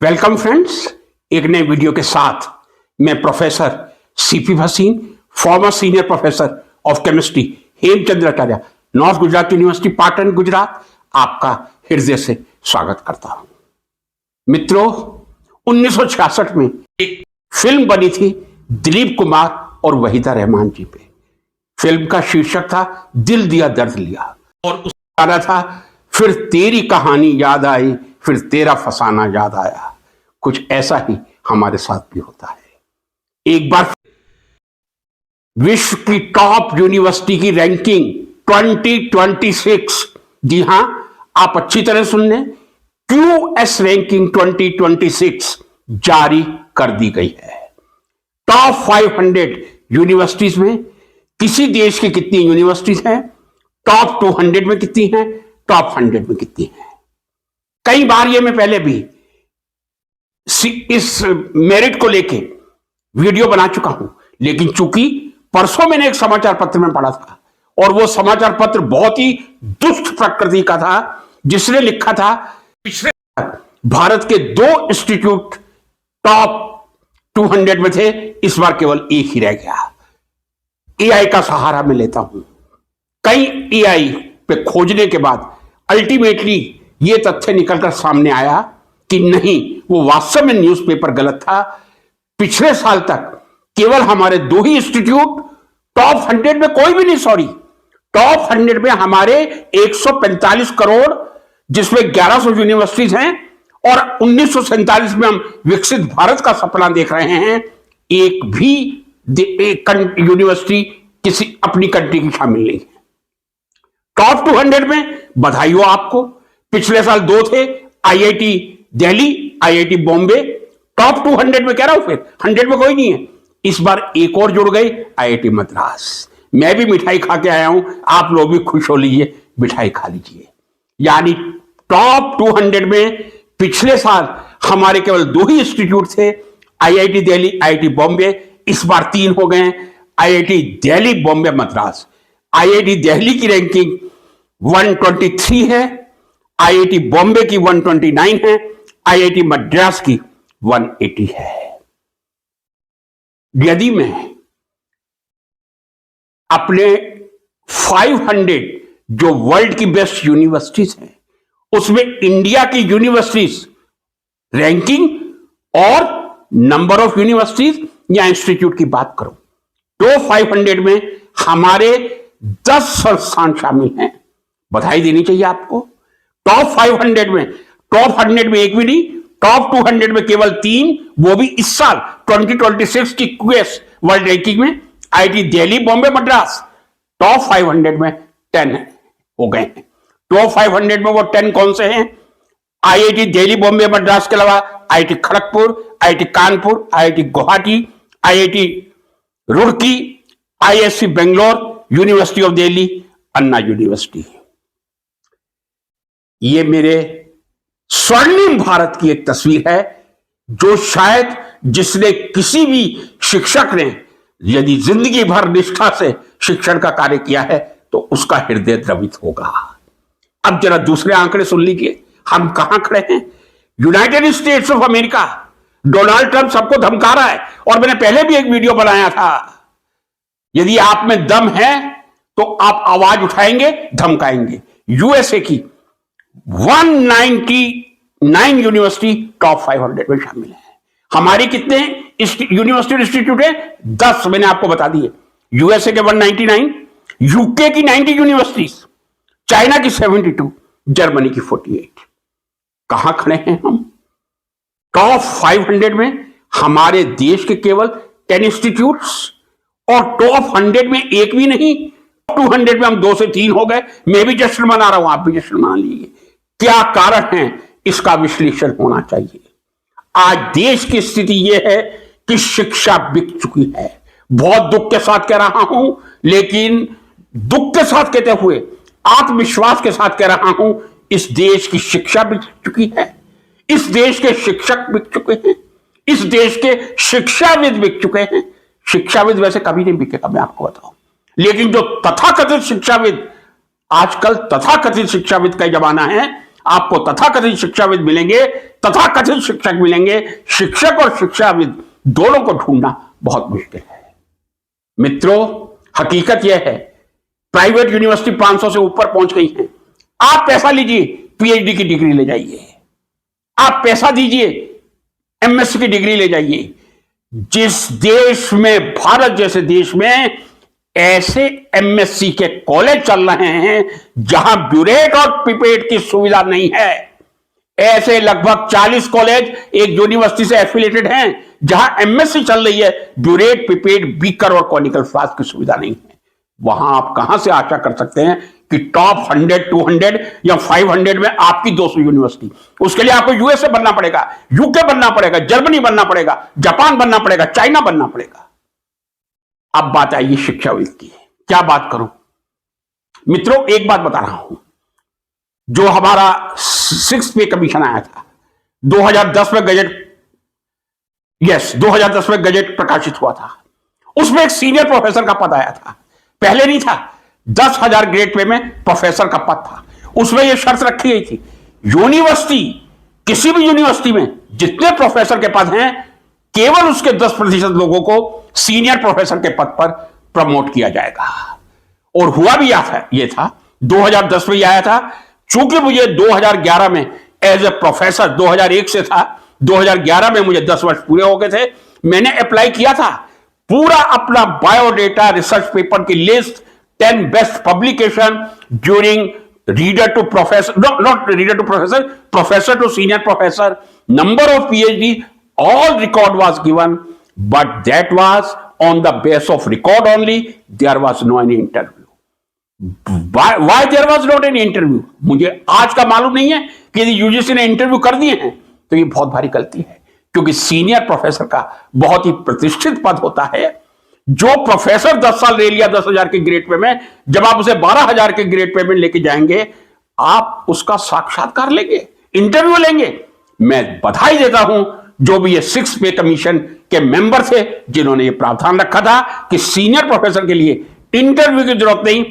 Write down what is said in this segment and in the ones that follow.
Welcome friends, एक नए video के साथ मैं professor CP Bhasin, former senior professor of chemistry, Hemchandra Acharya, north Gujarat university Patan Gujarat, आपका हृदय से स्वागत करता हूं। मित्रों, 1966 में एक फिल्म बनी थी दिलीप कुमार और वहीदा रहमान जी पे। फिल्म का शीर्षक था दिल दिया दर्द लिया और उसका गाना था फिर तेरी कहानी याद आई, फिर तेरा फसाना याद आया। कुछ ऐसा ही हमारे साथ भी होता है। एक बार विश्व की टॉप यूनिवर्सिटी की रैंकिंग 2026, जी हां, आप अच्छी तरह सुन लें, QS रैंकिंग 2026 जारी कर दी गई है। टॉप 500 यूनिवर्सिटीज में किसी देश की कितनी यूनिवर्सिटीज हैं, टॉप 200 में कितनी हैं, टॉप 100 में कितनी हैं। कई बार ये मैं पहले भी इस मेरिट को लेके वीडियो बना चुका हूं, लेकिन चूंकि परसों मैंने एक समाचार पत्र में पढ़ा था और वो समाचार पत्र बहुत ही दुष्ट प्रकृति का था, जिसने लिखा था पिछले भारत के 2 इंस्टीट्यूट टॉप 200 में थे, इस बार केवल एक ही रह गया। एआई का सहारा मैं लेता हूं। कई एआई पे खोजने के बाद अल्टीमेटली ये तथ्य निकलकर सामने आया कि नहीं, वो वास्तव में न्यूज़पेपर गलत था। पिछले साल तक केवल हमारे 2 ही इंस्टीट्यूट, टॉप 100 में कोई भी नहीं, सॉरी, टॉप 100 में हमारे 145 करोड़, जिसमें 1100 यूनिवर्सिटीज हैं, और 1947 में हम विकसित भारत का सपना देख रहे हैं, एक भी यूनिवर्सिटी किसी अपनी कंट्री की शामिल नहीं है। टॉप 200 में बधाई हो आपको, पिछले साल 2 थे, IIT Delhi, IIT Bombay. Top 200 में कह रहा हूं, फिर 100 में कोई नहीं है। इस बार एक और जुड़ गई, आईआईटी मद्रास। मैं भी मिठाई खा के आया हूं, आप लोग भी खुश हो लीजिए, मिठाई खा लीजिए। यानी टॉप 200 में पिछले साल हमारे केवल 2 ही इंस्टीट्यूट थे, आईआईटी दिल्ली, आईआईटी बॉम्बे। इस बार 3 हो गए, आईआईटी दिल्ली, बॉम्बे, मद्रास। आईआईटी दिल्ली की रैंकिंग 123 है, आईआईटी बॉम्बे की 129 है, आईआईटी मद्रास की 180 है। यदि मैं अपने 500 जो वर्ल्ड की बेस्ट यूनिवर्सिटीज हैं, उसमें इंडिया की यूनिवर्सिटीज रैंकिंग और नंबर ऑफ यूनिवर्सिटीज या इंस्टीट्यूट की बात करूं तो 500 में हमारे 10 संस्थान शामिल हैं। बधाई देनी चाहिए आपको। टॉप 500 में, टॉप 100 में एक भी नहीं, टॉप 200 में केवल 3, वो भी इस साल 2026 की QS वर्ल्ड रैंकिंग में आईआईटी दिल्ली, बॉम्बे, मद्रास। टॉप 500 में 10 हो गए हैं। टॉप 500 में वो 10 कौन से हैं? आईआईटी दिल्ली, बॉम्बे, मद्रास के अलावा IIT Kharagpur, IIT Kanpur, IIT Guwahati, IIT Roorkee, ISC Bangalore, university of Delhi, Anna university. ये मेरे स्वर्णिम भारत की एक तस्वीर है, जो शायद जिसने किसी भी शिक्षक ने यदि जिंदगी भर निष्ठा से शिक्षण का कार्य किया है तो उसका हृदय द्रवित होगा। अब जरा दूसरे आंकड़े सुन लीजिए, हम कहां खड़े हैं। United states of America, Donald Trump सबको धमका रहा है, और मैंने पहले भी एक वीडियो बनाया था, यदि आप में दम है तो आप आवाज उठाएंगे, धमकाएंगे। यूएसए की 199 यूनिवर्सिटी टॉप 500 में शामिल है। हमारी कितने यूनिवर्सिटी इंस्टीट्यूट है? 10 मैंने आपको बता दिए। यूएसए के 199, यूके की 90 यूनिवर्सिटीज, चाइना की 72, जर्मनी की 48। कहां खड़े हैं हम? टॉप 500 में हमारे देश के केवल 10 इंस्टीट्यूट्स, और टॉप 100 में एक भी नहीं। 200 में हम 2 से 3 हो गए। मैं भी जश्न मना रहा हूं, आप भी जश्न मना लीजिए। क्या कारण है? इसका विश्लेषण होना चाहिए। आज देश की स्थिति यह है कि शिक्षा बिक चुकी है। बहुत दुख के साथ कह रहा हूं, लेकिन दुख के साथ कहते हुए आत्मविश्वास के साथ कह रहा हूं, इस देश की शिक्षा बिक चुकी है, इस देश के शिक्षक बिक चुके हैं, इस देश के शिक्षाविद बिक चुके हैं। शिक्षाविद वैसे कभी नहीं बिकेगा, मैं आपको बताऊं, लेकिन जो तथाकथित शिक्षाविद, आजकल तथाकथित शिक्षाविद का जमाना है, आपको तथाकथित शिक्षाविद मिलेंगे, तथाकथित शिक्षक मिलेंगे। शिक्षक और शिक्षाविद दोनों को ढूंढना बहुत मुश्किल है। मित्रों, हकीकत यह है, प्राइवेट यूनिवर्सिटी 500 से ऊपर पहुंच गई हैं। आप पैसा लीजिए, पीएचडी की डिग्री ले जाइए। आप पैसा दीजिए, एमएससी की डिग्री ले जाइए। जिस देश में, भारत जैसे देश में ऐसे एमएससी के कॉलेज चल रहे हैं जहां ब्यूरेट और पिपेट की सुविधा नहीं है, ऐसे लगभग 40 कॉलेज एक यूनिवर्सिटी से एफिलिएटेड हैं जहां एमएससी चल रही है, ब्यूरेट, पिपेट, बीकर और कॉनिकल फ्लास्क की सुविधा नहीं है। वहां आप कहां से आशा कर सकते हैं कि टॉप 100, 200 या 500 में आपकी 200 यूनिवर्सिटी? उसके लिए आपको यूएसए बनना पड़ेगा, यूके बनना पड़ेगा, जर्मनी बनना पड़ेगा, जापान बनना पड़ेगा, चाइना बनना पड़ेगा। अब बात आई शिक्षाविद की। क्या बात करूं मित्रों, एक बात बता रहा हूं। जो हमारा 6th पे कमीशन आया था 2010 में, गजट प्रकाशित हुआ था। उसमें एक सीनियर प्रोफेसर का पद आया था, पहले नहीं था। 10,000 ग्रेड पे में प्रोफेसर का पद था। उसमें यह शर्त रखी गई थी, यूनिवर्सिटी, किसी भी यूनिवर्सिटी में जितने प्रोफेसर के पद हैं, केवल उसके 10% लोगों को सीनियर प्रोफेसर के पद पर प्रमोट किया जाएगा। और हुआ भी यह था 2010 में आया था। चूंकि मुझे 2011 में एज ए प्रोफेसर, 2001 से था, 2011 में मुझे 10 वर्ष पूरे हो गए थे। मैंने अप्लाई किया था, पूरा अपना बायोडेटा, रिसर्च पेपर की list, 10 best publication during reader to professor, not reader to professor, professor to senior professor, number of PhD, all record was given, but that was on the base of record only. There was no any interview. Why there was not any interview? मुझे आज का मालूम नहीं है कि यदि UGC ने interview कर दिए हैं तो ये बहुत भारी गलती है, क्योंकि सीनियर प्रोफेसर का बहुत ही प्रतिष्ठित पद होता है। जो प्रोफेसर 10 साल ले लिया 10,000 के ग्रेड पे में, जब आप उसे 12,000 के ग्रेड पे में लेके जाएंगे, आप उसका साक्षात्कार लेंगे, इंटरव्यू लेंगे। मैं बधाई देता हूं जो भी ये 6th पे कमीशन के मेंबर थे, जिन्होंने ये प्रावधान रखा था कि सीनियर प्रोफेसर के लिए इंटरव्यू की जरूरत नहीं,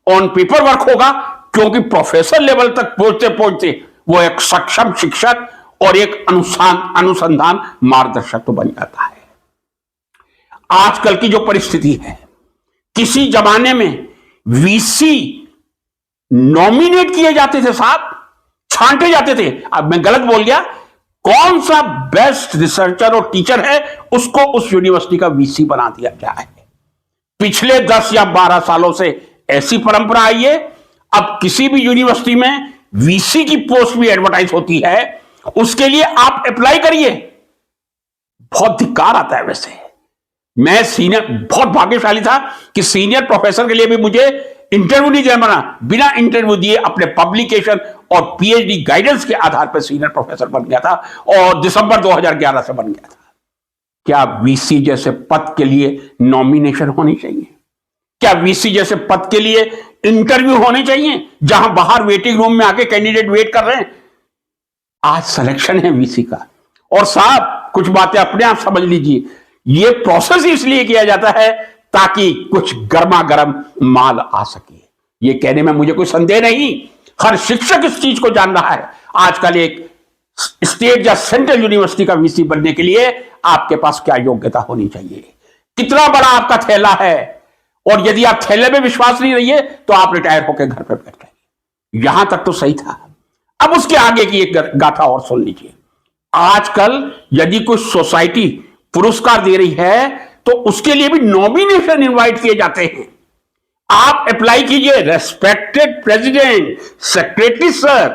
ऑन पेपर वर्क होगा, क्योंकि प्रोफेसर लेवल तक पहुंचते पहुंचते वो एक सक्षम शिक्षक और एक अनुसंधान मार्गदर्शक तो बन जाता है। आजकल की जो परिस्थिति है, किसी जमाने में वीसी नॉमिनेट किए जाते थे साहब, छांटे जाते थे। अब मैं गलत बोल गया, कौन सा बेस्ट रिसर्चर और टीचर है उसको उस यूनिवर्सिटी का वीसी बना दिया जाए। पिछले 10 या 12 सालों से ऐसी परंपरा आई है। अब किसी भी यूनिवर्सिटी में वीसी की पोस्ट भी एडवर्टाइज होती है, उसके लिए आप अप्लाई करिए। बहुत धिक्कार आता है। वैसे मैं बहुत भाग्यशाली था कि सीनियर प्रोफेसर के लिए भी मुझे इंटरव्यू नहीं देना पड़ा, बिना इंटरव्यू दिए अपने पब्लिकेशन और पीएचडी गाइडेंस के आधार पर सीनियर प्रोफेसर बन गया था, और दिसंबर 2011 से बन गया था। क्या वीसी जैसे पद के लिए नॉमिनेशन होनी चाहिए? क्या वीसी जैसे पद के लिए इंटरव्यू होने चाहिए, जहां बाहर वेटिंग रूम में आके कैंडिडेट वेट कर रहे हैं? आज सिलेक्शन है वीसी का। और साहब कुछ बातें अपने आप समझ लीजिए, यह प्रोसेस इसलिए किया जाता है ताकि कुछ गर्मा गर्म माल आ सके। यह कहने में मुझे कोई संदेह नहीं, हर शिक्षक इस चीज को जान रहा है। आजकल एक स्टेट या सेंट्रल यूनिवर्सिटी का वीसी बनने के लिए आपके पास क्या योग्यता होनी चाहिए, कितना बड़ा आपका थैला है, और यदि आप थैले में विश्वास नहीं रहिए तो आप रिटायर होकर घर पर बैठ जाइए। यहां तक तो सही था। अब उसके आगे की एक गाथा और सुन लीजिए। आजकल यदि कोई सोसाइटी पुरस्कार दे रही है तो उसके लिए भी नॉमिनेशन इनवाइट किए जाते हैं। आप अप्लाई कीजिए, respected president, secretary sir,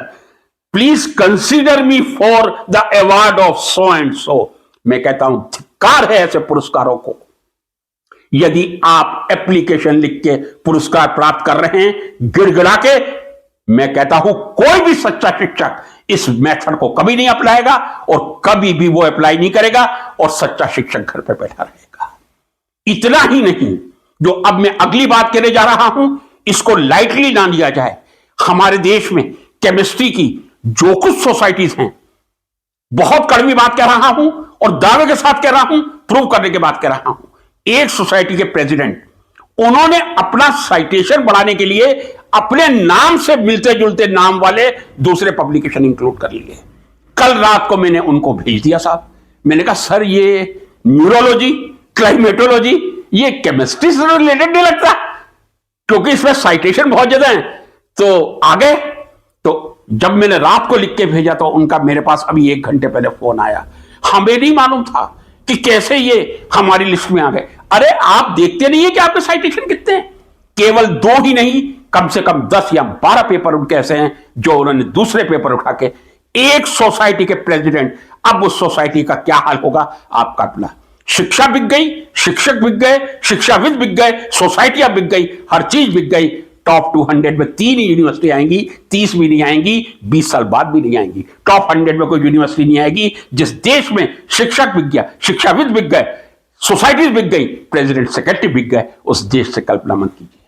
please consider me for the award of so and so. मैं कहता हूं धिक्कार है ऐसे पुरस्कारों को। यदि आप एप्लीकेशन लिख के पुरस्कार प्राप्त कर रहे हैं गिड़गिड़ा के, मैं कहता हूं कोई भी सच्चा शिक्षक इस मेथड को कभी नहीं अपनाएगा और कभी भी वो अप्लाई नहीं करेगा, और सच्चा शिक्षक घर पर बैठा रहेगा। इतना ही नहीं, जो अब मैं अगली बात कहने जा रहा हूं, इसको लाइटली ना लिया जाए। हमारे देश में केमिस्ट्री की जो कुछ सोसाइटीज हैं, बहुत कड़वी बात कह रहा हूं और दावे के साथ कह रहा हूं, प्रूव करने के बाद कह रहा हूं, एक सोसाइटी के प्रेसिडेंट उन्होंने अपना साइटेशन बढ़ाने के लिए अपने नाम से मिलते जुलते नाम वाले दूसरे पब्लिकेशन इंक्लूड कर लिए। कल रात को मैंने उनको भेज दिया साहब, मैंने कहा सर ये न्यूरोलॉजी, क्लाइमेटोलॉजी, ये केमिस्ट्री से रिलेटेड नहीं लगता, क्योंकि इसमें साइटेशन बहुत ज्यादा है। तो आगे तो जब मैंने रात को लिख के भेजा तो उनका मेरे पास अभी 1 घंटे पहले फोन आया। हमें नहीं मालूम था कि कैसे ये हमारी लिस्ट में आ गए। अरे आप देखते नहीं है कि आपके साइटेशन कितने हैं? केवल 2 ही नहीं, कम से कम 10 या 12 पेपर उनके ऐसे हैं जो उन्होंने दूसरे पेपर उठा के एक सोसाइटी के प्रेसिडेंट। अब उस सोसाइटी का क्या हाल होगा आपका अपना। शिक्षा बिक गई, शिक्षक बिक गए, शिक्षाविद बिक गए, सोसाइटियां बिक गई, हर चीज बिक गई। टॉप 200 में 3 यूनिवर्सिटी आएंगी, 30 भी नहीं आएंगी, 20 साल बाद भी नहीं आएंगी। टॉप 100 में कोई यूनिवर्सिटी नहीं आएगी जिस देश में शिक्षक बिक गया, शिक्षाविद बिक गए, सोसाइटीज बिक गई, प्रेसिडेंट सेक्रेटरी बिक गए। उस देश से कल्पना मत कीजिए।